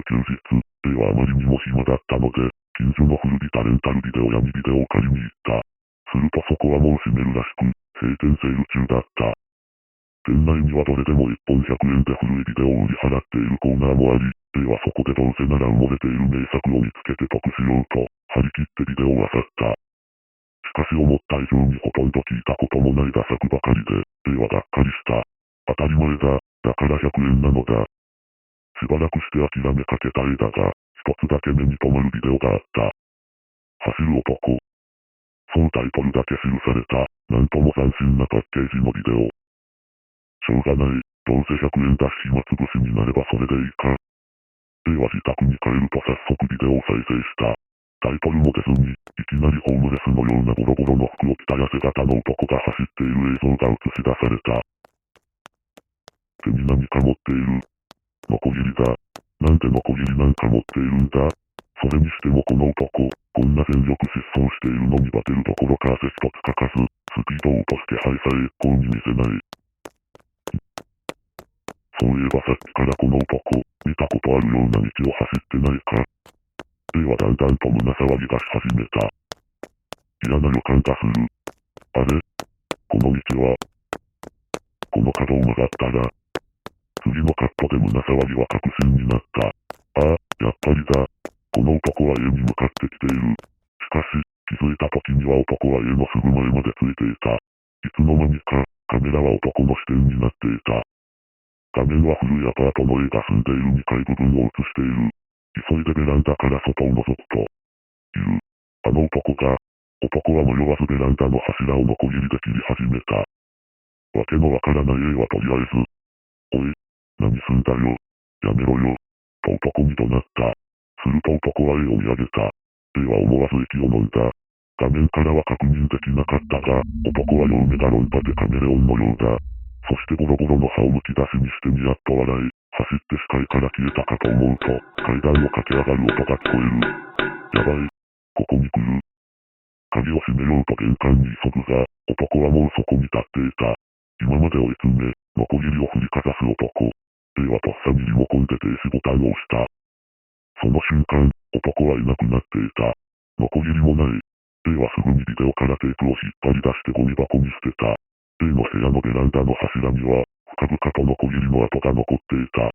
休日、A はあまりにも暇だったので、近所の古びたレンタルビデオ屋にビデオを借りに行った。するとそこはもう閉めるらしく、閉店セール中だった。店内にはどれでも1本100円で古いビデオを売り払っているコーナーもあり、A はそこでどうせなら埋もれている名作を見つけて得しようと、張り切ってビデオを漁った。しかし思った以上にほとんど聞いたこともないダ作ばかりで、A はがっかりした。当たり前だ、だから100円なのだ。しばらくして諦めかけた A だが、一つだけ目に留まるビデオがあった。走る男。そうタイトルだけ記された、なんとも斬新なパッケージのビデオ。しょうがない、どうせ100円だし暇つぶしになればそれでいいか。A は自宅に帰ると早速ビデオを再生した。タイトルも出ずに、いきなりホームレスのようなボロボロの服を着た痩せ型の男が走っている映像が映し出された。手に何か持っている。ノコギリだ。なんでノコギリなんか持っているんだ。それにしてもこの男、こんな全力疾走しているのにバテるどころか汗一つかかず、スピードを落とす気配さえ一向に見せない。そういえばさっきからこの男、見たことあるような道を走ってないか。A はだんだんと胸騒ぎがし始めた。嫌な予感がする。あれ、この道は、この角を曲がったら、次のカットで胸騒ぎは確信になった。ああ、やっぱりだ。この男は家に向かってきている。しかし、気づいた時には男は家のすぐ前までついていた。いつの間にか、カメラは男の視点になっていた。画面は古いアパートの A が住んでいる2階部分を映している。急いでベランダから外を覗くと、いる。あの男が、男は迷わずベランダの柱をノコギリで切り始めた。わけのわからない A はとりあえず、おい、何すんだよ。やめろよ。と男に怒鳴った。すると男は A を見上げた。A は思わず息を飲んだ。画面からは確認できなかったが、男は両目がロンパでカメレオンのようだ。そしてボロボロの歯をむき出しにしてニヤッと笑い、走って視界から消えたかと思うと、階段を駆け上がる音が聞こえる。やばい。ここに来る。鍵を閉めようと玄関に急ぐが、男はもうそこに立っていた。今まで追い詰め、ノコギリを振りかざす男。A はとっさにリモコンで停止ボタンを押した。その瞬間、男はいなくなっていた。ノコギリもない。A はすぐにビデオからテープを引っ張り出してゴミ箱に捨てた。A の部屋のベランダの柱には、深々とノコギリの跡が残っていた。